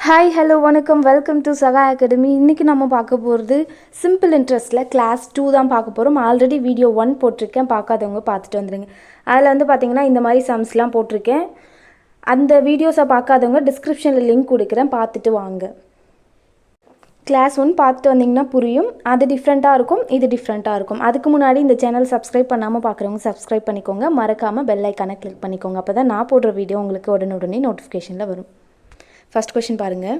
Hi hello வணக்கம் welcome to சகா academy. இன்றைக்கி நம்ம பார்க்க போகிறது சிம்பிள் இன்ட்ரெஸ்ட்டில் கிளாஸ் 2 தான் பார்க்க போகிறோம். ஆல்ரெடி வீடியோ 1 போட்டிருக்கேன், பார்க்காதவங்க பார்த்துட்டு வந்துடுங்க. அதில் வந்து பார்த்திங்கன்னா இந்த மாதிரி சம்ஸ்லாம் போட்டிருக்கேன். அந்த வீடியோஸை பார்க்காதவங்க டிஸ்கிரிப்ஷனில் லிங்க் கொடுக்குறேன், பார்த்துட்டு வாங்க. கிளாஸ் 1 பார்த்துட்டு வந்திங்கன்னா புரியும். அது டிஃப்ரெண்ட்டாக இருக்கும், இது டிஃப்ரெண்ட்டாக இருக்கும். அதுக்கு முன்னாடி இந்த சேனல் சப்ஸ்கிரைப் பண்ணாமல் பார்க்குறவங்க சப்ஸ்கிரைப் பண்ணிக்கோங்க. மறக்காமல் பெல் ஐக்கானை கிளிக் பண்ணிக்கோங்க. அப்போ தான் நான் போடுற வீடியோ உங்களுக்கு உடனே நோட்டிஃபிகேஷனில் வரும். ஃபஸ்ட் கொஷின் பாருங்கள்.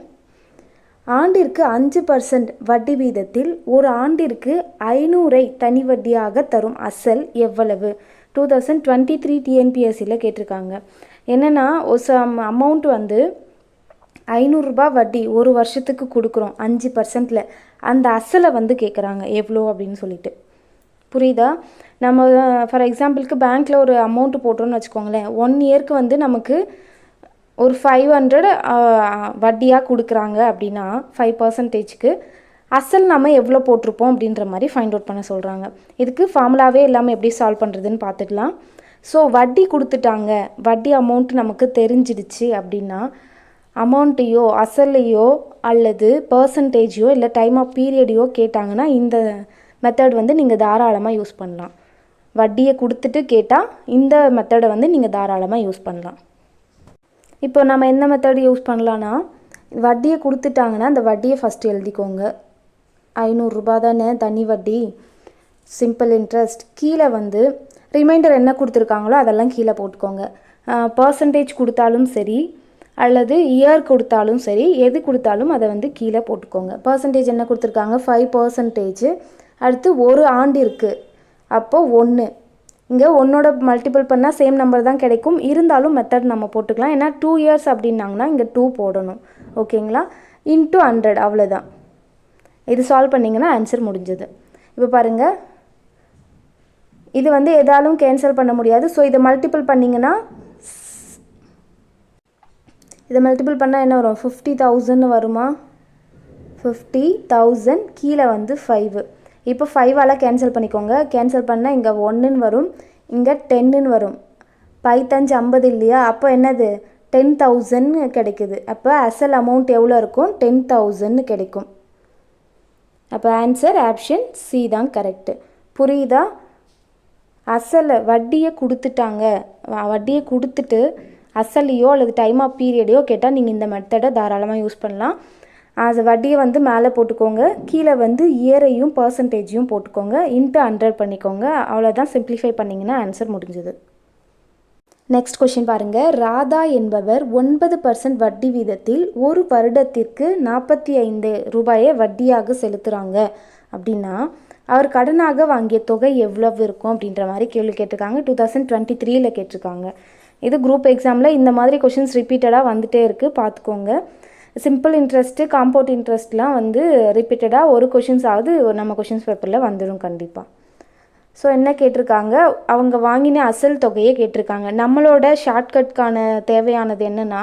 ஆண்டிற்கு 5% வட்டி வீதத்தில் ஒரு ஆண்டிற்கு 500 தனி வட்டியாக தரும் அசல் எவ்வளவு? 2023 டிஎன்பிஎஸ்சியில் கேட்டிருக்காங்க. என்னென்னா ஒரு அமௌண்ட் வந்து 500 ரூபாய் வட்டி ஒரு வருஷத்துக்கு கொடுக்குறோம் 5%. அந்த அசலை வந்து கேட்குறாங்க எவ்வளோ அப்படின்னு சொல்லிட்டு. புரியுதா? நம்ம ஃபார் எக்ஸாம்பிளுக்கு பேங்க்கில் ஒரு அமௌண்ட்டு போட்டோன்னு வச்சுக்கோங்களேன். 1 இயருக்கு வந்து நமக்கு ஒரு 500 வட்டியாக கொடுக்குறாங்க அப்படின்னா 5%க்கு அசல் நம்ம எவ்வளோ போட்டிருப்போம் அப்படின்ற மாதிரி ஃபைண்ட் அவுட் பண்ண சொல்கிறாங்க. இதுக்கு ஃபார்முலாவே எல்லாமே எப்படி சால்வ் பண்ணுறதுன்னு பார்த்துக்கலாம். ஸோ வட்டி கொடுத்துட்டாங்க, வட்டி அமௌண்ட் நமக்கு தெரிஞ்சிடுச்சு அப்படின்னா அமௌண்ட்டையோ அசல்லையோ அல்லது பர்சன்டேஜையோ இல்லை டைம் ஆஃப் பீரியடையோ கேட்டாங்கன்னா இந்த மெத்தட் வந்து நீங்கள் தாராளமாக யூஸ் பண்ணலாம். வட்டியை கொடுத்துட்டு கேட்டால் இந்த மெத்தடை வந்து நீங்கள் தாராளமாக யூஸ் பண்ணலாம். இப்போ நம்ம என்ன மெத்தட் யூஸ் பண்ணலான்னா, வட்டியை கொடுத்துட்டாங்கன்னா அந்த வட்டியை ஃபஸ்ட்டு எழுதிக்கோங்க. 500 ரூபாய் தானே தனி வட்டி, சிம்பிள் இன்ட்ரெஸ்ட். கீழே வந்து ரிமைண்டர் என்ன கொடுத்துருக்காங்களோ அதெல்லாம் கீழே போட்டுக்கோங்க. பர்சன்டேஜ் கொடுத்தாலும் சரி அல்லது இயர் கொடுத்தாலும் சரி, எது கொடுத்தாலும் அதை வந்து கீழே போட்டுக்கோங்க. பர்சன்டேஜ் என்ன கொடுத்துருக்காங்க? 5%. அடுத்து ஒரு ஆண்டு இருக்குது, அப்போது 1. இங்கே 1ஓட மல்டிபிள் பண்ணால் சேம் நம்பர் தான் கிடைக்கும். இருந்தாலும் மெத்தட் நம்ம போட்டுக்கலாம். ஏன்னா 2 இயர்ஸ் அப்படின்னாங்கன்னா இங்கே 2 போடணும். ஓகேங்களா? இன்ட்டு 100 அவ்வளோதான். இது சால்வ் பண்ணிங்கன்னா ஆன்சர் முடிஞ்சது. இப்போ பாருங்கள், இது வந்து எதாலும் கேன்சல் பண்ண முடியாது. ஸோ இதை மல்டிபிள் பண்ணிங்கன்னா என்ன வரும்? 50,000 வருமா? 50,000 கீழே வந்து 5. இப்போ 5ஆல் கேன்சல் பண்ணிக்கோங்க. கேன்சல் பண்ணால் இங்கே 1ன்னு வரும், இங்கே 10ன்னு வரும். 5×5 50 இல்லையா? அப்போ என்னது? 10,000 கிடைக்குது. அப்போ அசல் அமௌண்ட் எவ்வளோ இருக்கும்? 10,000 கிடைக்கும். அப்போ ஆன்சர் ஆப்ஷன் சி தான் கரெக்டு. புரியுதா? அசலை வட்டியை கொடுத்துட்டாங்க, வட்டியை கொடுத்துட்டு அசலையோ அல்லது டைம் ஆஃப் பீரியடையோ கேட்டால் நீங்கள் இந்த மெத்தடை தாராளமாக யூஸ் பண்ணலாம். அது வட்டியை வந்து மேலே போட்டுக்கோங்க, கீழே வந்து இயரையும் பர்சன்டேஜையும் போட்டுக்கோங்க, இன்ட்டு 100 பண்ணிக்கோங்க. அவ்வளோதான். சிம்பிளிஃபை பண்ணிங்கன்னா ஆன்சர் முடிஞ்சது. நெக்ஸ்ட் கொஷின் பாருங்கள். ராதா என்பவர் 9% வட்டி வீதத்தில் ஒரு வருடத்திற்கு 45 ரூபாயை வட்டியாக செலுத்துகிறாங்க அப்படின்னா அவர் கடனாக வாங்கிய தொகை எவ்வளவு இருக்கும் அப்படின்ற மாதிரி கேள்வி கேட்டிருக்காங்க. 2023 கேட்டிருக்காங்க. இது குரூப் எக்ஸாமில் இந்த மாதிரி கொஷின்ஸ் ரிப்பீட்டடாக வந்துகிட்டே இருக்குது, பார்த்துக்கோங்க. சிம்பிள் இன்ட்ரெஸ்ட்டு, காம்பவுண்ட் இன்ட்ரெஸ்ட்லாம் வந்து ரிப்பீட்டடாக ஒரு கொஷின்ஸாவது நம்ம கொஷின்ஸ் பேப்பரில் வந்துடும் கண்டிப்பாக. ஸோ என்ன கேட்டிருக்காங்க? அவங்க வாங்கின அசல் தொகையை கேட்டிருக்காங்க. நம்மளோட ஷார்ட்கட்கான தேவையானது என்னென்னா,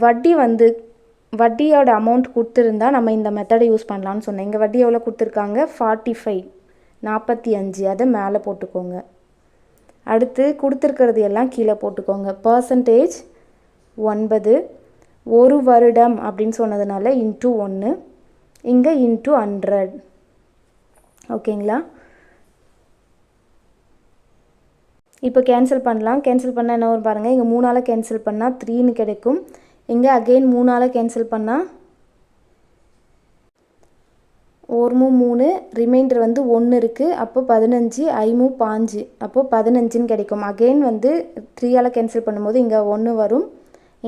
வட்டி வந்து வட்டியோட அமௌண்ட் கொடுத்துருந்தா நம்ம இந்த மெத்தடை யூஸ் பண்ணலான்னு சொன்னேன். இங்கே வட்டி எவ்வளோ கொடுத்துருக்காங்க? 45. அதை மேலே போட்டுக்கோங்க. அடுத்து கொடுத்துருக்கிறது எல்லாம் கீழே போட்டுக்கோங்க. பர்சன்டேஜ் 9, ஒரு வருடம் அப்படின்னு சொன்னதுனால இன்ட்டு 1, இங்கே இன்ட்டு 100. ஓகேங்களா? இப்போ கேன்சல் பண்ணலாம். கேன்சல் பண்ணால் என்ன வரும் பாருங்கள். இங்கே 3ஆல் கேன்சல் பண்ணால் 3ன்னு கிடைக்கும். இங்கே அகெயின் 3ஆல் கேன்சல் பண்ணால் 3, ரிமைண்டர் வந்து 1 இருக்குது. அப்போ 15, 5, அப்போது 15ன்னு கிடைக்கும். அகெயின் வந்து 3ஆல் கேன்சல் பண்ணும்போது இங்கே 1 வரும்,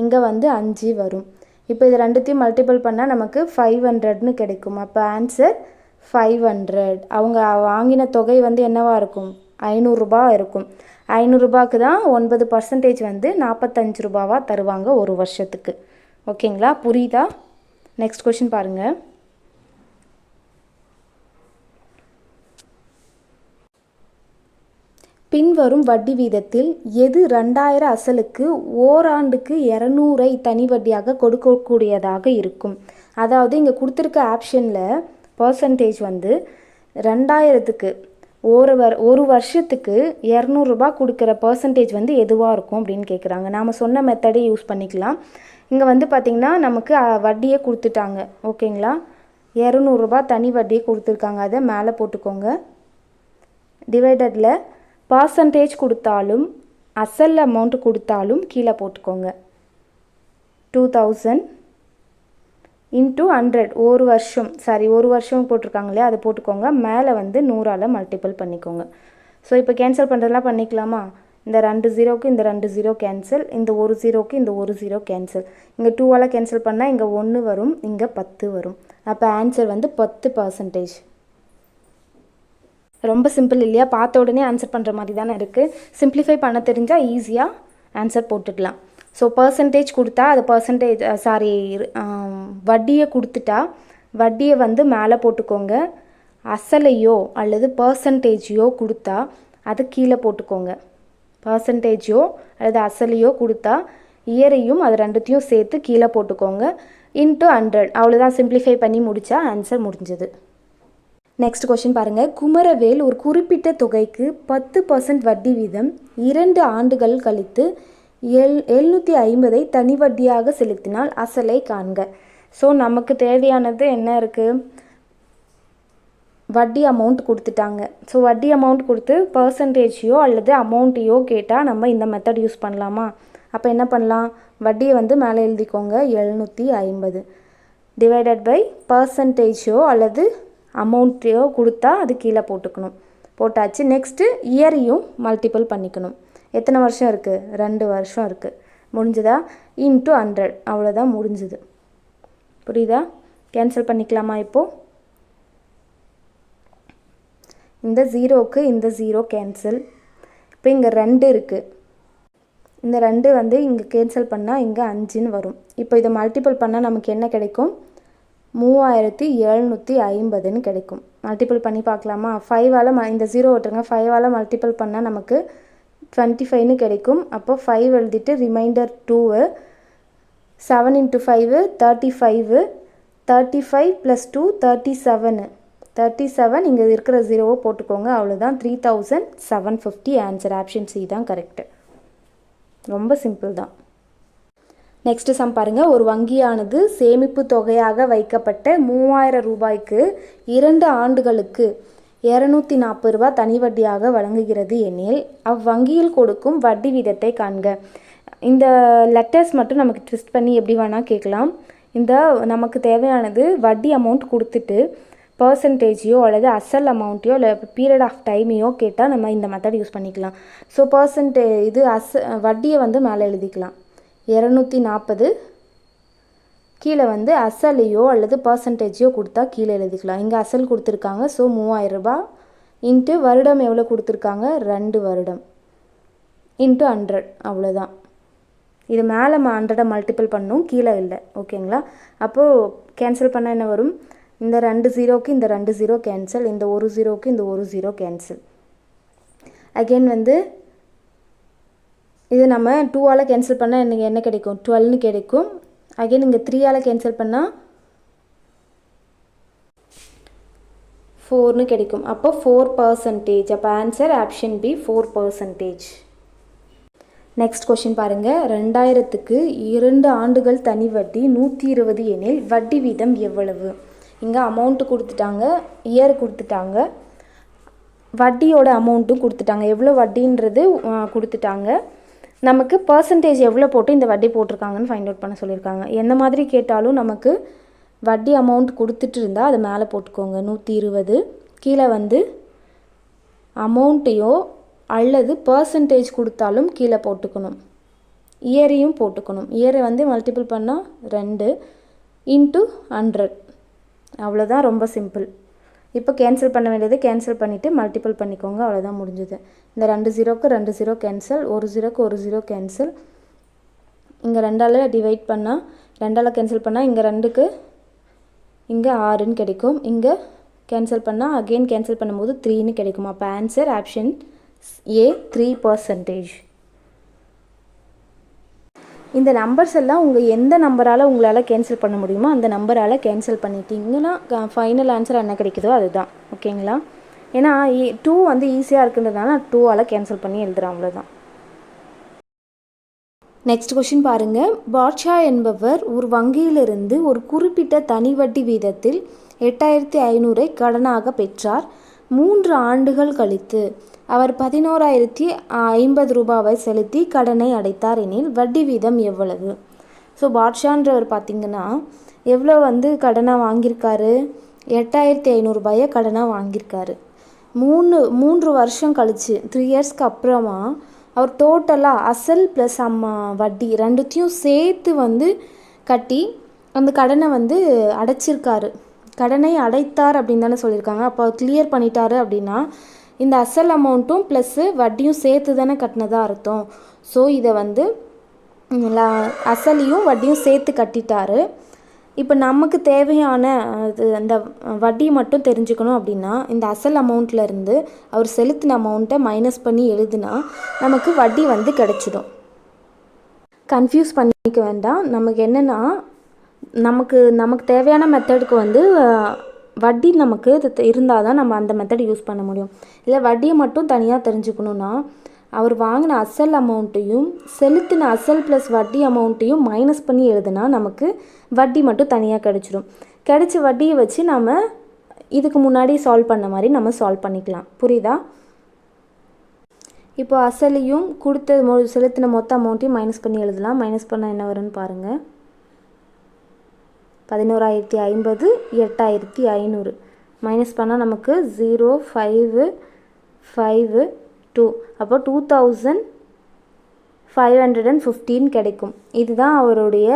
இங்கே வந்து 5 வரும். இப்போ இது ரெண்டுத்தையும் மல்டிபிள் பண்ணால் நமக்கு 500ன்னு கிடைக்கும். அப்போ ஆன்சர் 500. அவங்க வாங்கின தொகை வந்து என்னவாக இருக்கும்? 500 ரூபாய் இருக்கும். 500 ரூபாய்க்கு தான் 9% வந்து 45 ரூபாவாக தருவாங்க ஒரு வருஷத்துக்கு. ஓகேங்களா? புரியுதா? நெக்ஸ்ட் கொஷின் பாருங்கள். பின்வரும் வட்டி வீதத்தில் எது 2000 அசலுக்கு ஓராண்டுக்கு 200 தனி வட்டியாக கொடுக்கக்கூடியதாக இருக்கும்? அதாவது இங்கே கொடுத்துருக்க ஆப்ஷனில் பர்சன்டேஜ் வந்து 2000க்கு ஒரு வருஷத்துக்கு 200 ரூபாய் கொடுக்குற பர்சன்டேஜ் வந்து எதுவாக இருக்கும் அப்படின்னு கேட்குறாங்க. நாம் சொன்ன மெத்தடே யூஸ் பண்ணிக்கலாம். இங்கே வந்து பார்த்திங்கன்னா நமக்கு வட்டியே கொடுத்துட்டாங்க. ஓகேங்களா, 200 ரூபா தனி வட்டியே கொடுத்துருக்காங்க. அதை மேலே போட்டுக்கோங்க. டிவைடடில் பர்சன்டேஜ் கொடுத்தாலும் அசல் அமௌண்ட் கொடுத்தாலும் கீழே போட்டுக்கோங்க. 2000 இன்ட்டு 100 ஒரு வருஷம் போட்டிருக்காங்க இல்லையா, அதை போட்டுக்கோங்க. மேலே வந்து 100ஆல் மல்டிபிள் பண்ணிக்கோங்க. ஸோ இப்போ கேன்சல் பண்ணுறதுலாம் பண்ணிக்கலாமா? இந்த 2 0க்கு இந்த 2 0 கேன்சல், இந்த 1 0க்கு இந்த 1 0 கேன்சல். இங்கே 2ஆல் கேன்சல் பண்ணால் இங்கே 1 வரும், இங்கே 10 வரும். அப்போ ஆன்சர் வந்து 10%. ரொம்ப சிம்பிள் இல்லையா? பார்த்த உடனே ஆன்சர் பண்ணுற மாதிரி தானே இருக்குது. சிம்பிளிஃபை பண்ண தெரிஞ்சால் ஈஸியாக ஆன்சர் போட்டுடலாம். ஸோ பர்சன்டேஜ் கொடுத்தா அது வட்டியை கொடுத்துட்டா வட்டியை வந்து மேலே போட்டுக்கோங்க. அசலையோ அல்லது பர்சன்டேஜையோ கொடுத்தா அது கீழே போட்டுக்கோங்க. பர்சன்டேஜோ அல்லது அசலையோ கொடுத்தா இயரையும் அது ரெண்டுத்தையும் சேர்த்து கீழே போட்டுக்கோங்க. இன்ட்டு 100. அவ்வளோதான், சிம்பிளிஃபை பண்ணி முடித்தா ஆன்சர் முடிஞ்சது. நெக்ஸ்ட் கொஷின் பாருங்கள். குமரவேல் ஒரு குறிப்பிட்ட தொகைக்கு 10% வட்டி வீதம் 2 ஆண்டுகள் கழித்து 750 தனி வட்டியாக செலுத்தினால் அசலை காண்க. ஸோ நமக்கு தேவையானது என்ன இருக்குது? வட்டி அமௌண்ட் கொடுத்துட்டாங்க. ஸோ வட்டி அமௌண்ட் கொடுத்து பர்சன்டேஜையோ அல்லது அமௌண்ட்டையோ கேட்டால் நம்ம இந்த மெத்தட் யூஸ் பண்ணலாமா? அப்போ என்ன பண்ணலாம்? வட்டியை வந்து மேலே எழுதிக்கோங்க. 750 டிவைடட் பை பர்சன்டேஜோ அல்லது அமௌண்ட்டையோ கொடுத்தா அது கீழே போட்டுக்கணும். போட்டாச்சு. நெக்ஸ்ட்டு இயரையும் மல்டிபிள் பண்ணிக்கணும். எத்தனை வருஷம் இருக்குது? 2 வருஷம் இருக்குது. முடிஞ்சதா? இன்ட்டு 100. அவ்வளோதான், முடிஞ்சுது. புரியுதா? கேன்சல் பண்ணிக்கலாமா? இப்போது இந்த 0க்கு இந்த 0 கேன்சல். இப்போ இங்கே 2 இருக்குது. இந்த 2 வந்து இங்கே கேன்சல் பண்ணால் இங்கே 5ன்னு வரும். இப்போ இதை மல்டிபிள் பண்ணால் நமக்கு என்ன கிடைக்கும்? 3750ன்னு கிடைக்கும். மல்டிபிள் பண்ணி பார்க்கலாமா? 5ஆல் இந்த 0 விட்டுருங்க. 5ஆல் மல்டிபிள் பண்ணால் நமக்கு 25ன்னு கிடைக்கும். அப்போ 5 எழுதிட்டு ரிமைண்டர் 2, 7 × 5 35, 35 + 2 37 இங்கே இருக்கிற 0வை போட்டுக்கோங்க. அவ்வளோதான், 3750 ஆன்சர். ஆப்ஷன் சி தான் கரெக்டு. ரொம்ப சிம்பிள் தான். நெக்ஸ்ட் சம் பாருங்கள். ஒரு வங்கியானது சேமிப்பு தொகையாக வைக்கப்பட்ட 3000 ரூபாய்க்கு 2 ஆண்டுகளுக்கு 240 ரூபா தனி வட்டியாக வழங்குகிறது எனில் அவ்வங்கியில் கொடுக்கும் வட்டி வீதத்தை காண்க. இந்த லெட்டர்ஸ் மட்டும் நமக்கு ட்விஸ்ட் பண்ணி எப்படி வேணால் கேட்கலாம். இந்த நமக்கு தேவையானது வட்டி அமௌண்ட் கொடுத்துட்டு பர்சன்டேஜையோ அல்லது அசல் அமௌண்ட்டையோ இல்லை பீரியட் ஆஃப் டைமையோ கேட்டால் நம்ம இந்த மெத்தட் யூஸ் பண்ணிக்கலாம். ஸோ வட்டியை வந்து மேலே எழுதிக்கலாம். 240 கீழே வந்து அசலையோ அல்லது பர்சன்டேஜையோ கொடுத்தா கீழே எழுதிக்கலாம். இங்கே அசல் கொடுத்துருக்காங்க. ஸோ 3000 ரூபா இன்ட்டு வருடம் எவ்வளோ கொடுத்துருக்காங்க? 2 வருடம் இன்ட்டு 100. அவ்வளோதான். இது மேலே 100 மல்டிபிள் பண்ணணும், கீழே இல்லை. ஓகேங்களா? அப்போது கேன்சல் பண்ணால் என்ன வரும்? இந்த 2 0க்கு இந்த 2 0 கேன்சல், இந்த 1 0க்கு இந்த 1 0 கேன்சல். அகெயின் வந்து இது நம்ம 2ஆல் கேன்சல் பண்ணால் எனக்கு என்ன கிடைக்கும்? 12ன்னு கிடைக்கும். அகெயின் இங்கே 3ஆல் கேன்சல் பண்ணால் 4ன்னு கிடைக்கும். அப்போ 4%. அப்போ answer option B 4%. Next question பாருங்கள். 2000க்கு 2 ஆண்டுகள் தனி வட்டி 120 எனில் வட்டி வீதம் எவ்வளவு? இங்கே அமௌண்ட்டு கொடுத்துட்டாங்க, இயர் கொடுத்துட்டாங்க, வட்டியோட அமௌண்ட்டும் கொடுத்துட்டாங்க, எவ்வளோ வட்டின்றது கொடுத்துட்டாங்க. நமக்கு பர்சன்டேஜ் எவ்வளோ போட்டு இந்த வட்டி போட்டிருக்காங்கன்னு ஃபைண்ட் அவுட் பண்ண சொல்லியிருக்காங்க. எந்த மாதிரி கேட்டாலும் நமக்கு வட்டி அமௌண்ட் கொடுத்துட்டு இருந்தால் அது மேலே போட்டுக்கோங்க. 120 கீழே வந்து அமௌண்ட்டையோ அல்லது பர்சன்டேஜ் கொடுத்தாலும் கீழே போட்டுக்கணும். இயரையும் போட்டுக்கணும். இயரை வந்து மல்டிபிள் பண்ணால் 2 இன்ட்டு 100. அவ்வளோதான், ரொம்ப சிம்பிள். இப்போ கேன்சல் பண்ண வேண்டியது கேன்சல் பண்ணிவிட்டு மல்டிபிள் பண்ணிக்கோங்க. அவ்வளோதான், முடிஞ்சுது. இந்த 2 0க்கு 2 0 கேன்சல், 1 0க்கு 1 0 கேன்சல். இங்கே 2ஆல் டிவைட் பண்ணால் 2ஆல் கேன்சல் பண்ணால் இங்கே 2க்கு இங்கே 6ன்னு கிடைக்கும். இங்கே கேன்சல் பண்ணால் அகெயின் கேன்சல் பண்ணும்போது 3ன்னு கிடைக்கும். அப்போ ஆன்சர் ஆப்ஷன் ஏ 3%. இந்த நம்பர்ஸ் எல்லாம் எந்த நம்பரால் உங்களால் கேன்சல் பண்ண முடியுமோ அந்த நம்பரால் கேன்சல் பண்ணிட்டீங்கன்னா ஃபைனல் ஆன்சர் என்ன கிடைக்குதோ அதுதான். ஓகேங்களா? ஏன்னா 2 வந்து ஈஸியாக இருக்குன்றதுனால 2ஆல் கேன்சல் பண்ணி எழுதுகிறேன். அவ்வளோதான். நெக்ஸ்ட் கொஷின் பாருங்கள். பாட்ஷா என்பவர் ஒரு வங்கியிலிருந்து ஒரு குறிப்பிட்ட தனி வட்டி வீதத்தில் 8500 கடனாக பெற்றார். 3 ஆண்டுகள் கழித்து அவர் 11,050 ரூபாவை செலுத்தி கடனை அடைத்தார் எனில் வட்டி வீதம் எவ்வளவு? ஸோ பாட்ஷான்றவர் பார்த்திங்கன்னா எவ்வளோ கடனாக வாங்கியிருக்காரு? 8500 ரூபாயை கடனாக வாங்கியிருக்காரு. 3 வருஷம் கழித்து 3 இயர்ஸ்க்கு அப்புறமா அவர் டோட்டலாக அசல் ப்ளஸ் வட்டி ரெண்டுத்தையும் சேர்த்து கட்டி அந்த கடனை அடைச்சிருக்காரு. கடனை அடைத்தார் அப்படின்னு தானே சொல்லியிருக்காங்க. அப்போ கிளியர் பண்ணிட்டாரு அப்படின்னா இந்த அசல் அமௌண்ட்டும் ப்ளஸ்ஸு வட்டியும் சேர்த்து தானே கட்டினதாக அர்த்தம். ஸோ இதை அசலையும் வட்டியும் சேர்த்து கட்டிட்டாரு. இப்போ நமக்கு தேவையான அந்த வட்டி மட்டும் தெரிஞ்சுக்கணும் அப்படின்னா இந்த அசல் அமௌண்ட்லேருந்து அவர் செலுத்தின அமௌண்ட்டை மைனஸ் பண்ணி எழுதுனா நமக்கு வட்டி கிடச்சிடும். கன்ஃபியூஸ் பண்ணிக்க வேண்டாம். நமக்கு என்னென்னா நமக்கு தேவையான மெத்தடுக்கு வட்டி நமக்கு இருந்தால் தான் நம்ம அந்த மெத்தட் யூஸ் பண்ண முடியும். இல்லை வட்டியை மட்டும் தனியாக தெரிஞ்சுக்கணுன்னா அவர் வாங்கின அசல் அமௌண்ட்டையும் செலுத்தின அசல் ப்ளஸ் வட்டி அமௌண்ட்டையும் மைனஸ் பண்ணி எழுதுனா நமக்கு வட்டி மட்டும் தனியாக கிடச்சிடும். கிடைச்ச வட்டியை வச்சு நம்ம இதுக்கு முன்னாடி சால்வ் பண்ண மாதிரி நம்ம சால்வ் பண்ணிக்கலாம். புரியுதா? இப்போ அசலையும் செலுத்தின மொத்த அமௌண்ட்டையும் மைனஸ் பண்ணி எழுதலாம். மைனஸ் பண்ணால் என்ன வரும்னு பாருங்கள். 11,050 8500 மைனஸ் பண்ணால் நமக்கு 0,552 அப்போ 2515 கிடைக்கும். இதுதான் அவருடைய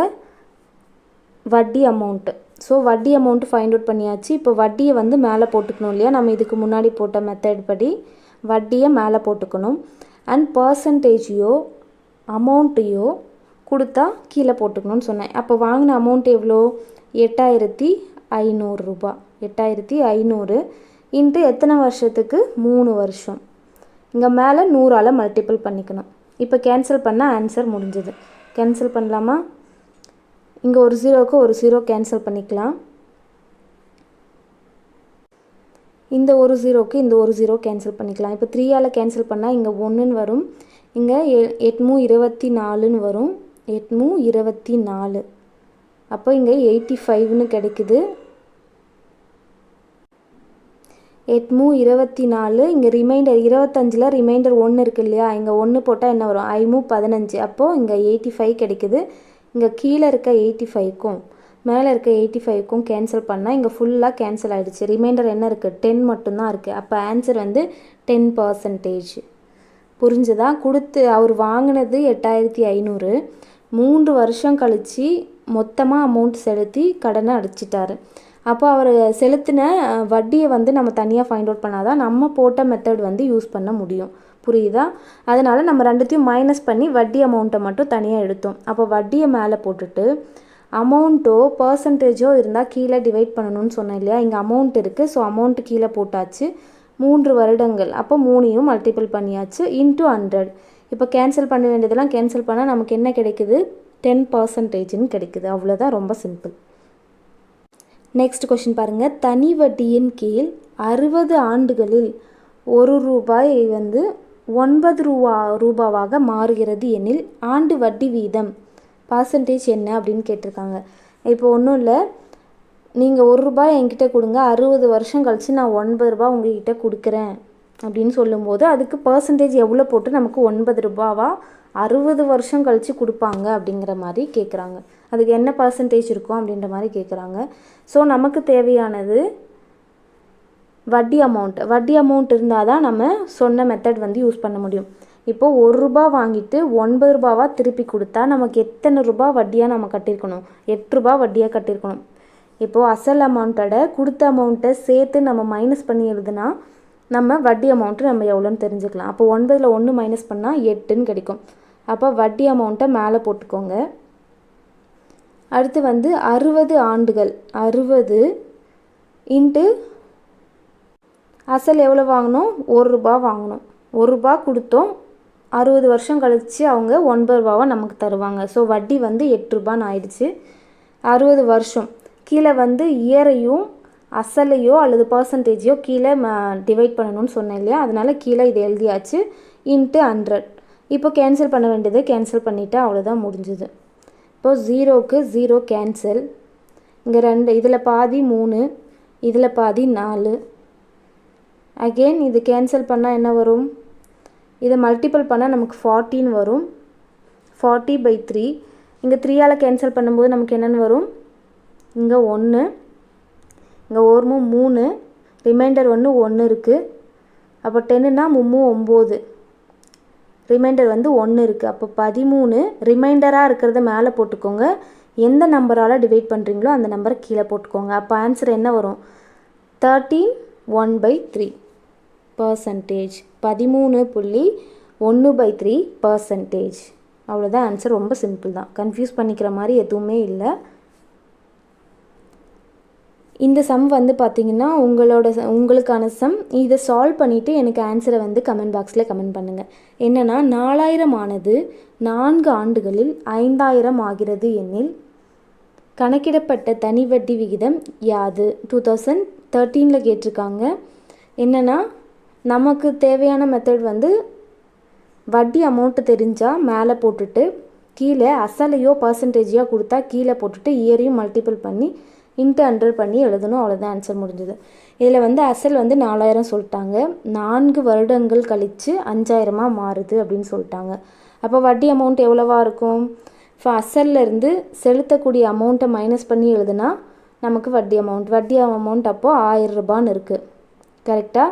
வட்டி அமௌண்ட்டு. ஸோ வட்டி அமௌண்ட்டு ஃபைண்ட் அவுட் பண்ணியாச்சு. இப்போ வட்டியை மேலே போட்டுக்கணும் இல்லையா? நம்ம இதுக்கு முன்னாடி போட்ட மெத்தட் படி வட்டியை மேலே போட்டுக்கணும். அண்ட் பர்சன்டேஜையோ அமௌண்ட்டையோ கொடுத்தா கீழே போட்டுக்கணும்னு சொன்னேன். அப்போ வாங்கின அமௌண்ட் எவ்வளோ? 8500 ரூபா. 8500 இன்ட்டு எத்தனை வருஷத்துக்கு? 3 வருஷம். இங்கே மேலே 100ஆல் மல்டிபிள் பண்ணிக்கணும். இப்போ கேன்சல் பண்ணால் ஆன்சர் முடிஞ்சது. கேன்சல் பண்ணலாமா? இங்கே ஒரு ஜீரோவுக்கு ஒரு ஜீரோ கேன்சல் பண்ணிக்கலாம். இந்த ஒரு ஜீரோவுக்கு இந்த ஒரு ஜீரோ கேன்சல் பண்ணிக்கலாம். இப்போ 3ஆல் கேன்சல் பண்ணால் இங்கே 1ன்னு வரும். இங்கே 8×24ன்னு வரும். 8×24 அப்போ இங்கே 85ன்னு கிடைக்குது. 8×24 இங்கே ரிமைண்டர் 25ல் ரிமைண்டர் 1 இருக்குது இல்லையா? இங்கே 1 போட்டால் என்ன வரும்? 5×15 அப்போது இங்கே 85 கிடைக்குது. இங்கே கீழே இருக்க 85க்கும் மேலே இருக்க 85க்கும் கேன்சல் பண்ணால் இங்கே ஃபுல்லாக கேன்சல் ஆகிடுச்சு. ரிமைண்டர் என்ன இருக்குது? 10 மட்டும்தான் இருக்குது. அப்போ ஆன்சர் 10%. புரிஞ்சுதா? அவர் வாங்கினது 8500. 3 வருஷம் கழித்து மொத்தமாக அமௌண்ட் செலுத்தி கடனை அடைச்சிட்டாரு. அப்போ அவர் செலுத்தின வட்டியை நம்ம தனியாக ஃபைண்ட் அவுட் பண்ணாதான் நம்ம போட்ட மெத்தட் யூஸ் பண்ண முடியும். புரியுதா? அதனால் நம்ம ரெண்டுத்தையும் மைனஸ் பண்ணி வட்டி அமௌண்ட்டை மட்டும் தனியாக எடுத்தோம். அப்போ வட்டியை மேலே போட்டுட்டு அமௌண்ட்டோ பர்சன்டேஜோ இருந்தால் கீழே டிவைட் பண்ணணும்னு சொன்னேன் இல்லையா? இங்கே அமௌண்ட் இருக்குது. ஸோ அமௌண்ட்டு கீழே போட்டாச்சு. 3 வருடங்கள் அப்போ 3ஐயும் மல்டிபிள் பண்ணியாச்சு. இன்ட்டு 100. இப்போ கேன்சல் பண்ண வேண்டியதெல்லாம் கேன்சல் பண்ணால் நமக்கு என்ன கிடைக்குது? 10%ன்னு கிடைக்குது. அவ்வளோதான், ரொம்ப சிம்பிள். நெக்ஸ்ட் கொஷின் பாருங்கள். தனி வட்டியின் கீழ் 60 ஆண்டுகளில் 1 ரூபாய் 9 ரூபாவாக மாறுகிறது எனில் ஆண்டு வட்டி வீதம் பர்சன்டேஜ் என்ன அப்படின்னு கேட்டிருக்காங்க. இப்போ ஒன்றும் இல்லை, நீங்கள் 1 ரூபாய் என்கிட்ட கொடுங்க, 60 வருஷம் கழித்து நான் 9 ரூபாய் உங்கள்கிட்ட கொடுக்குறேன் அப்படின்னு சொல்லும்போது அதுக்கு பர்சன்டேஜ் எவ்வளோ போட்டு நமக்கு 9 ரூபாவா 60 வருஷம் கழித்து கொடுப்பாங்க அப்படிங்கிற மாதிரி கேட்குறாங்க. அதுக்கு என்ன பர்சன்டேஜ் இருக்கும் அப்படின்ற மாதிரி கேட்குறாங்க. ஸோ நமக்கு தேவையானது வட்டி அமௌண்ட் இருந்தால் தான் நம்ம சொன்ன மெத்தட் யூஸ் பண்ண முடியும். இப்போது 1 ரூபா வாங்கிட்டு 9 ரூபாவாக திருப்பி கொடுத்தா நமக்கு எத்தனை ரூபா வட்டியாக நம்ம கட்டியிருக்கணும்? 8 ரூபா வட்டியாக கட்டியிருக்கணும். இப்போது அசல் அமௌண்ட்டோட கொடுத்த அமௌண்ட்டை சேர்த்து நம்ம மைனஸ் பண்ணி எழுதுனா நம்ம வட்டி அமௌண்ட்டு நம்ம எவ்வளோன்னு தெரிஞ்சுக்கலாம். அப்போ 9ல் 1 மைனஸ் பண்ணால் 8ன்னு கிடைக்கும். அப்போ வட்டி அமௌண்ட்டை மேலே போட்டுக்கோங்க. அடுத்து 60 ஆண்டுகள் 60 இன்ட்டு அசல் எவ்வளோ வாங்கணும்? 1 ரூபா வாங்கணும். 1 ரூபா கொடுத்தோம். 60 வருஷம் கழித்து அவங்க 9 ரூபாவை நமக்கு தருவாங்க. ஸோ வட்டி 8 ரூபான்னு ஆயிடுச்சு. 60 வருஷம் கீழே இயரையும் அசலையோ அல்லது பர்சன்டேஜையோ கீழே டிவைட் பண்ணணும்னு சொன்னேன் இல்லையா? அதனால் கீழே இது எழுதியாச்சு. இன்ட்டு 100 இப்போ கேன்சல் பண்ண வேண்டியது கேன்சல் பண்ணிவிட்டு அவ்வளோதான் முடிஞ்சுது. இப்போது 0க்கு 0 கேன்சல். இங்கே 2 இதில் பாதி 3, இதில் பாதி 4. அகெயின் இது கேன்சல் பண்ணால் என்ன வரும்? இதை மல்டிபிள் பண்ணால் நமக்கு 14 வரும். 40/3. இங்கே 3ஆல் கேன்சல் பண்ணும்போது நமக்கு என்னென்னு வரும்? இங்கே 1, இங்கே 3, ரிமைண்டர் 1 இருக்குது. அப்போ 10னா 9, ரிமைண்டர் 1 இருக்குது. அப்போ 13. ரிமைண்டராக இருக்கிறத மேலே போட்டுக்கோங்க. எந்த நம்பரால் டிவைட் பண்ணுறீங்களோ அந்த நம்பரை கீழே போட்டுக்கோங்க. அப்போ ஆன்சர் என்ன வரும்? 13/3 பர்சன்டேஜ். 13.1/3%. அவ்வளோதான் ஆன்சர். ரொம்ப சிம்பிள் தான், கன்ஃபியூஸ் பண்ணிக்கிற மாதிரி எதுவுமே இல்லை. இந்த சம் பார்த்திங்கன்னா உங்களுக்கான சம். இதை சால்வ் பண்ணிவிட்டு எனக்கு ஆன்சரை கமெண்ட் பாக்ஸில் கமெண்ட் பண்ணுங்கள். என்னென்னா 4000 ஆனது 4 ஆண்டுகளில் 5000 ஆகிறது எனில் கணக்கிடப்பட்ட தனி வட்டி விகிதம் யாது? 2013 கேட்டிருக்காங்க. என்னென்னா நமக்கு தேவையான மெத்தட் வட்டி அமௌண்ட்டு தெரிஞ்சால் மேலே போட்டுட்டு கீழே அசலையோ பர்சன்டேஜையோ கொடுத்தா கீழே போட்டுட்டு இயரையும் மல்டிபிள் பண்ணி இன்ட்டு 100 பண்ணி எழுதணும். அவ்வளோதான் ஆன்சர் முடிஞ்சது. இதில் அசல் 4000 சொல்லிட்டாங்க. 4 வருடங்கள் கழித்து 5000 மாறுது அப்படின்னு சொல்லிட்டாங்க. அப்போ வட்டி அமௌண்ட் எவ்வளவா இருக்கும்? இப்போ அசல்லேருந்து செலுத்தக்கூடிய அமௌண்ட்டை மைனஸ் பண்ணி எழுதுனா நமக்கு வட்டி அமௌண்ட் அப்போது 1000 ரூபான்னு இருக்குது. கரெக்டாக?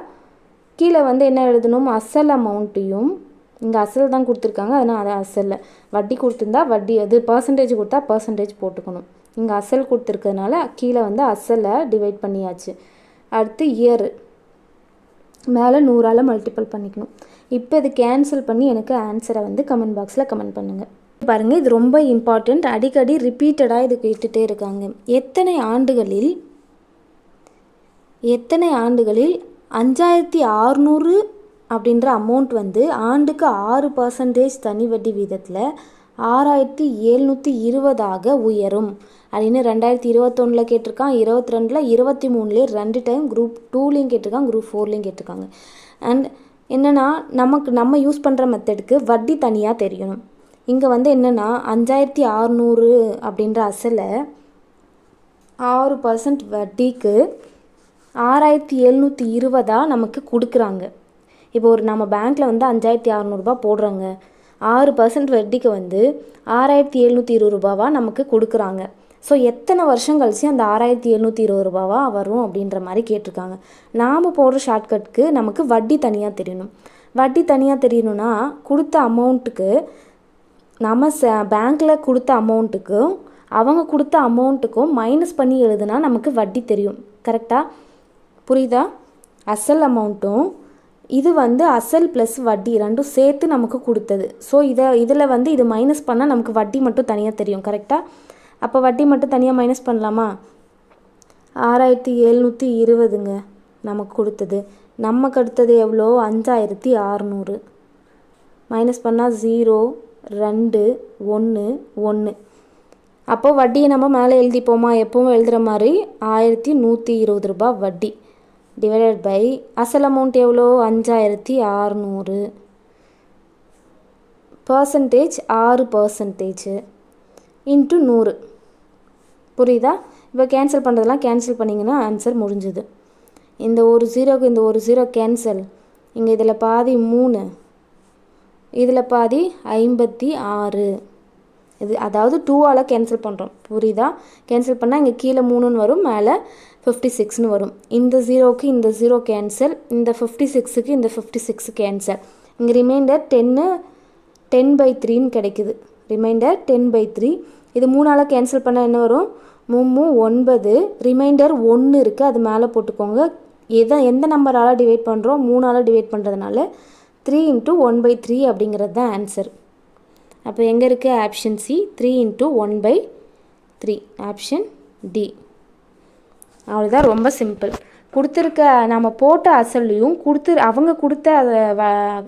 கீழே என்ன எழுதணும்? அசல் அமௌண்ட்டையும், இங்கே அசல் தான் கொடுத்துருக்காங்க, அதனால் அதை அசலில் வட்டி கொடுத்துருந்தா வட்டி, அது பர்சன்டேஜ் கொடுத்தா பர்சன்டேஜ் போட்டுக்கணும். இங்கே அசல் கொடுத்துருக்கிறதுனால கீழே அசலை டிவைட் பண்ணியாச்சு. அடுத்து இயர் மேலே 100ஆல் மல்டிபிள் பண்ணிக்கணும். இப்போ இது கேன்சல் பண்ணி எனக்கு ஆன்சரை கமெண்ட் பாக்ஸில் கமெண்ட் பண்ணுங்கள். பாருங்கள், இது ரொம்ப இம்பார்ட்டண்ட். அடிக்கடி ரிப்பீட்டடாக இது கேட்டுகிட்டே இருக்காங்க. எத்தனை ஆண்டுகளில் 5600 அப்படின்ற அமௌண்ட் ஆண்டுக்கு 6% தனி வட்டி வீதத்தில் 6720 உயரும் அப்படின்னு 2021 கேட்டிருக்கான், 22, 23 2 டைம் குரூப் 2லையும் கேட்டிருக்காங்க, குரூப் 4லையும் கேட்டிருக்காங்க. அண்ட் என்னென்னா நம்ம யூஸ் பண்ணுற மெத்தடுக்கு வட்டி தனியாக தெரியணும். இங்கே என்னென்னா 5600 அப்படின்ற அசலை 6% வட்டிக்கு 6720 நமக்கு கொடுக்குறாங்க. இப்போ நம்ம பேங்க்கில் 5600 போடுறாங்க, 6% வட்டிக்கு 6720 ரூபாவா நமக்கு கொடுக்குறாங்க. ஸோ எத்தனை வருஷம் கழிச்சு அந்த 6720 ரூபாவா வரும் அப்படின்ற மாதிரி கேட்டிருக்காங்க. நாம் போடுற ஷார்ட்கட்டுக்கு நமக்கு வட்டி தனியாக தெரியணும். வட்டி தனியாக தெரியணும்னா கொடுத்த அமௌண்ட்டுக்கு நம்ம பேங்க்கில் கொடுத்த அமௌண்ட்டுக்கும் அவங்க கொடுத்த அமௌண்ட்டுக்கும் மைனஸ் பண்ணி எழுதுனா நமக்கு வட்டி தெரியும். கரெக்டாக? புரியுதா? அசல் அமௌண்ட்டும் இது அசல் ப்ளஸ் வட்டி ரெண்டும் சேர்த்து நமக்கு கொடுத்தது. ஸோ இதில் இது மைனஸ் பண்ணால் நமக்கு வட்டி மட்டும் தனியாக தெரியும். கரெக்டாக? அப்போ வட்டி மட்டும் தனியாக மைனஸ் பண்ணலாமா? 6720ங்க நமக்கு கொடுத்தது. நமக்கு அடுத்தது எவ்வளோ? 5600. மைனஸ் பண்ணால் 0, 2, 1, 1. அப்போது வட்டியை நம்ம மேலே எழுதிப்போமா? எப்பவும் எழுதுகிற மாதிரி 1120 ரூபாய் வட்டி டிவைடட் பை அசல் அமௌண்ட் எவ்வளோ? 5600. Percentage 6% into 100. புரியுதா? இப்போ கேன்சல் பண்ணுறதெல்லாம் கேன்சல் பண்ணிங்கன்னா ஆன்சர் முடிஞ்சுது. இந்த ஒரு 0க்கு இந்த ஒரு 0 கேன்சல். இங்கே இதில் பாதி 3, இதில் பாதி 56. இது அதாவது 2ஆல் கேன்சல் பண்ணுறோம். புரியுதா? கேன்சல் பண்ணால் இங்கே கீழே 3ன்னு வரும், மேலே 56ன்னு வரும். இந்த 0க்கு இந்த 0 கேன்சல், இந்த 56க்கு இந்த 56 கேன்சல். இங்கே ரிமைண்டர் 10/3ன்னு கிடைக்குது. ரிமைண்டர் 10/3. இது 3ஆல் கேன்சல் பண்ணால் என்ன வரும்? 3 9. ரிமைண்டர் 1 இருக்குது, அது மேலே போட்டுக்கோங்க. எந்த நம்பரால் டிவைட் பண்ணுறோம்? 3ஆல் டிவைட் பண்ணுறதுனால 3 × 1/3 அப்படிங்கிறது தான் ஆன்சர். அப்போ எங்கே இருக்குது? Option C, 3 × 1/3. Option D. அவ்வளோதான், ரொம்ப சிம்பிள். கொடுத்துருக்க நம்ம போட்ட அசல்லையும் அவங்க கொடுத்த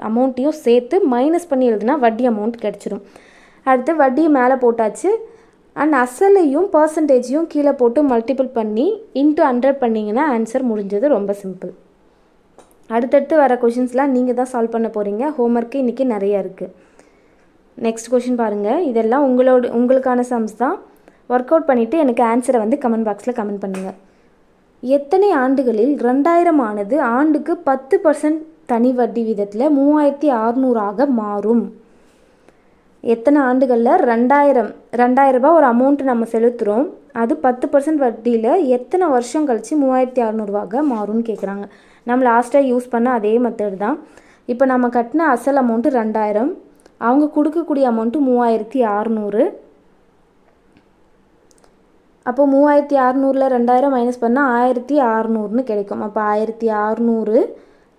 அமௌண்ட்டையும் சேர்த்து மைனஸ் பண்ணி எழுதுனா வட்டி அமௌண்ட் கிடச்சிரும். அடுத்து வட்டியை மேலே போட்டாச்சு. அண்ட் அசலையும் பர்சன்டேஜையும் கீழே போட்டு மல்டிபிள் பண்ணி இன்ட்டு 100 பண்ணிங்கன்னா ஆன்சர் முடிஞ்சது. ரொம்ப சிம்பிள். அடுத்தடுத்து வர கொஷின்ஸ்லாம் நீங்கள் தான் சால்வ் பண்ண போகிறீங்க. ஹோம்ஒர்க்கு இன்றைக்கி நிறையா இருக்குது. நெக்ஸ்ட் கொஷின் பாருங்கள். இதெல்லாம் உங்களுக்கான சம்ஸ் தான். ஒர்க் அவுட் பண்ணிவிட்டு எனக்கு ஆன்சரை வந்து கமெண்ட் பாக்ஸில் கமெண்ட் பண்ணுங்கள். எத்தனை ஆண்டுகளில் 2000 ஆனது ஆண்டுக்கு 10% தனி வட்டி வீதத்தில் 3600 மாறும்? எத்தனை ஆண்டுகளில் 2000 ரூபாய் ஒரு அமௌண்ட்டு நம்ம செலுத்துகிறோம், அது 10% வட்டியில் எத்தனை வருஷம் கழித்து 3600 மாறும்னு கேட்குறாங்க. நம்ம லாஸ்ட்டாக யூஸ் பண்ண அதே மெத்தட் தான். இப்போ நம்ம கட்டின அசல் அமௌண்ட்டு 2000, அவங்க கொடுக்கக்கூடிய அமௌண்ட்டு 3600. அப்போ 3600ல் 2000 மைனஸ் பண்ணால் 1600ன்னு கிடைக்கும். அப்போ 1600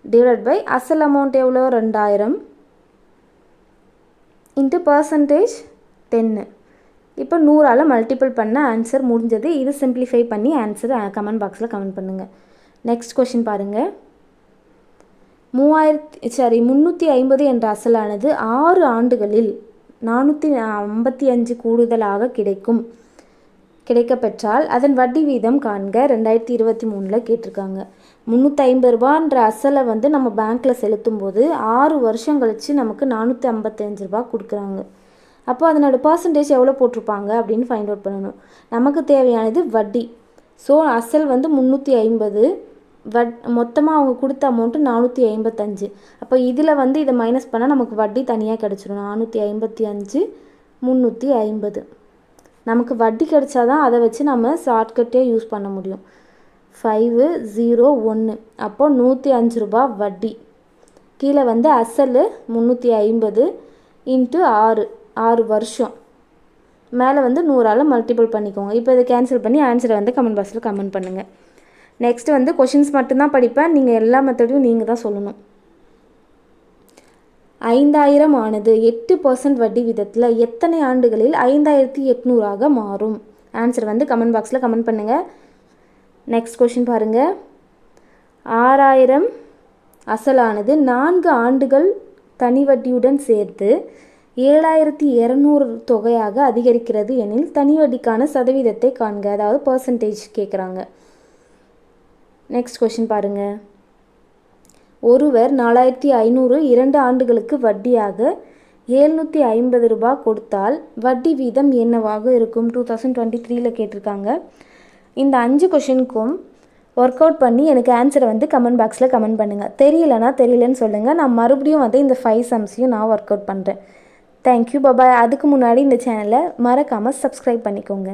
டிவைட் பை அசல் அமௌண்ட் எவ்வளோ 2000 இன்ட்டு பர்சன்டேஜ் 10. இப்போ 100ஆல் மல்டிபிள் பண்ண ஆன்சர் முடிஞ்சது. இது சிம்பிளிஃபை பண்ணி ஆன்சர் கமெண்ட் பாக்ஸில் கமெண்ட் பண்ணுங்கள். நெக்ஸ்ட் கொஷின் பாருங்கள். 350 என்ற அசலானது 6 ஆண்டுகளில் 455 கூடுதலாக கிடைக்கப்பெற்றால் அதன் வட்டி வீதம் காண்க. 2023 கேட்டிருக்காங்க. 350 ரூபான்ற அசலை வந்து நம்ம பேங்க்கில் செலுத்தும் போது 6 வருஷம் கழித்து நமக்கு 455 ரூபா கொடுக்குறாங்க. அப்போ அதனோட பர்சன்டேஜ் எவ்வளோ போட்டிருப்பாங்க அப்படின்னு ஃபைண்ட் அவுட் பண்ணணும். நமக்கு தேவையானது வட்டி. ஸோ அசல் வந்து 350, மொத்தமாக அவங்க கொடுத்த அமௌண்ட்டு 455. அப்போ இதில் வந்து இதை மைனஸ் பண்ணால் நமக்கு வட்டி தனியாக கிடச்சிடும். 455 350. நமக்கு வட்டி கிடைச்சா தான் அதை வச்சு நம்ம ஷார்ட்கட்டே யூஸ் பண்ண முடியும். 501. அப்போ 105 ரூபா வட்டி. கீழே வந்து அசல் 350 இன்ட்டு 6 வருஷம். மேலே வந்து 100ஆல் மல்டிபிள் பண்ணிக்கோங்க. இப்போ இதை கேன்சல் பண்ணி ஆன்சரை வந்து கமெண்ட் பாக்ஸில் கமெண்ட் பண்ணுங்கள். நெக்ஸ்ட் வந்து கொஷின்ஸ் மட்டும்தான் படிப்பேன். நீங்கள் எல்லா மெத்தடையும் நீங்கள் தான் சொல்லணும். 5000 ஆனது 8% வட்டி விதத்தில் எத்தனை ஆண்டுகளில் 5800 மாறும்? ஆன்சர் வந்து கமெண்ட் பாக்ஸில் கமெண்ட் பண்ணுங்கள். நெக்ஸ்ட் கொஷின் பாருங்கள். 6000 அசலானது 4 ஆண்டுகள் தனி வட்டியுடன் சேர்த்து 7200 தொகையாக அதிகரிக்கிறது எனில் தனி வட்டிக்கான சதவீதத்தை காண்க. அதாவது பர்சன்டேஜ் கேட்குறாங்க. நெக்ஸ்ட் கொஷின் பாருங்கள். ஒருவர் 4500 2 ஆண்டுகளுக்கு வட்டியாக 750 ரூபாய் கொடுத்தால் வட்டி வீதம் என்னவாக இருக்கும்? 2023 கேட்டிருக்காங்க. இந்த 5 கொஷினுக்கும் ஒர்க் அவுட் பண்ணி எனக்கு ஆன்சரை வந்து கமெண்ட் பாக்ஸில் கமெண்ட் பண்ணுங்கள். தெரியலன்னு சொல்லுங்கள். நான் மறுபடியும் வந்து இந்த 5 சம்ஸையும் நான் ஒர்க் அவுட் பண்ணுறேன். Thank you, bye bye. அதுக்கு முன்னாடி இந்த சேனலை மறக்காமல் சப்ஸ்கிரைப் பண்ணிக்கோங்க.